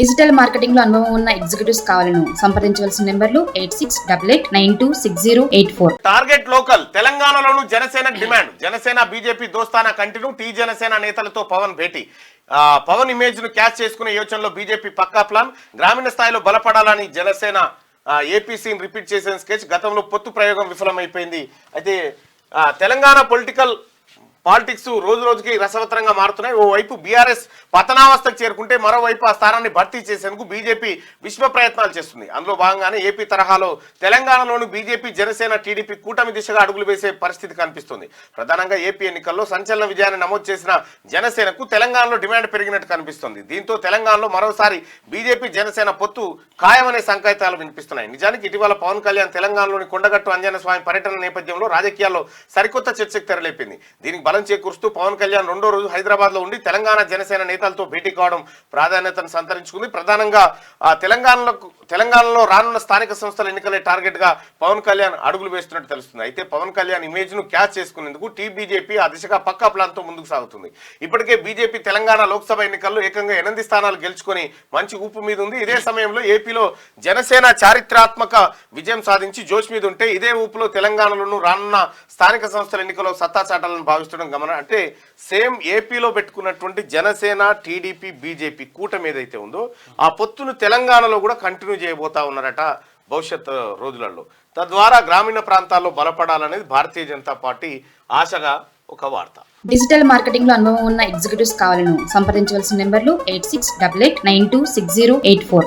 Digital marketing లో అనుభవం ఉన్న ఎగ్జిక్యూటివ్స్ కావాలను సంప్రదించవలసిన నెంబర్లు 8688906084. టార్గెట్ లోకల్ తెలంగాణలోను జనసేన డిమాండ్. జనసేన బీజేపీ దోస్తానా కంటిన్యూ. టీ జనసేన నేతలతో పవన్ భేటీ. పవన్ ఇమేజ్ ను క్యాచ్ చేసుకునే యోచనలో బీజేపీ పక్కా ప్లాన్. గ్రామీణ స్థాయిలో బలపడాలని జనసేన ఏపీసీని రిపీట్ చేసిన స్కెచ్. గతంలో పొత్తు ప్రయోగం విఫలమైపోయింది. అయితే తెలంగాణ పాలిటిక్స్ రోజు రోజుకి రసవత్తరంగా మారుతున్నాయి. ఓవైపు బీఆర్ఎస్ పతనావస్థకు చేరుకుంటే మరోవైపు ఆ స్థానాన్ని భర్తీ చేసేందుకు బీజేపీ విశ్వ ప్రయత్నాలు చేస్తుంది. అందులో భాగంగానే ఏపీ తరహాలో తెలంగాణలోని బీజేపీ జనసేన టీడీపీ కూటమి దిశగా అడుగులు వేసే పరిస్థితి కనిపిస్తుంది. ప్రధానంగా ఏపీ ఎన్నికల్లో సంచలన విజయాన్ని నమోదు చేసిన జనసేనకు తెలంగాణలో డిమాండ్ పెరిగినట్టు కనిపిస్తుంది. దీంతో తెలంగాణలో మరోసారి బీజేపీ జనసేన పొత్తు ఖాయమనే సంకేతాలు వినిపిస్తున్నాయి. నిజానికి ఇటీవల పవన్ కళ్యాణ్ తెలంగాణలోని కొండగట్టు ఆంజనేయ స్వామి పర్యటన నేపథ్యంలో రాజకీయాల్లో సరికొత్త చర్చకు తెరలేపింది. దీనికి బలం చేకూరుస్తూ పవన్ కళ్యాణ్ రెండో రోజు హైదరాబాద్ లో ఉండి తెలంగాణ జనసేన నేతలతో భేటీ కావడం ప్రాధాన్యతను సంతరించుకుంది. ప్రధానంగా తెలంగాణలో రానున్న స్థానిక సంస్థల ఎన్నికలే టార్గెట్ గా పవన్ కళ్యాణ్ అడుగులు వేస్తున్నట్టు తెలుస్తుంది. అయితే పవన్ కళ్యాణ్ ఇమేజ్ ను క్యాచ్ చేసుకునేందుకు బీజేపీ ఆ దిశగా పక్కా ప్లాన్ తో ముందుకు సాగుతుంది. ఇప్పటికే బీజేపీ తెలంగాణ లోక్సభ ఎన్నికల్లో ఏకంగా 8 స్థానాలు గెలుచుకొని మంచి ఊపు మీద ఉంది. ఇదే సమయంలో ఏపీలో జనసేన చారిత్రాత్మక విజయం సాధించి జోష్ మీద ఉంటే ఇదే ఊపులో తెలంగాణలోనూ రానున్న స్థానిక సంస్థల ఎన్నికల్లో సత్తా చాటాలను భావిస్తుండడం గమనం. అంటే సేమ్ ఏపీలో పెట్టుకున్నటువంటి జనసేన టీడీపీ బీజేపీ కూటమి ఏదైతే ఉందో ఆ పొత్తును తెలంగాణలో కూడా కంటిన్యూ చేయబోతా ఉన్నారట భవిష్యత్ రోజులలో. తద్వారా గ్రామీణ ప్రాంతాల్లో బలపడాలనేది భారతీయ జనతా పార్టీ ఆశగా ఒక వార్త. డిజిటల్ మార్కెటింగ్ లో అనుభవం ఉన్న ఎగ్జిక్యూటివ్స్ కావాలను సంప్రదించవలసిన నెంబర్లు 8688906084.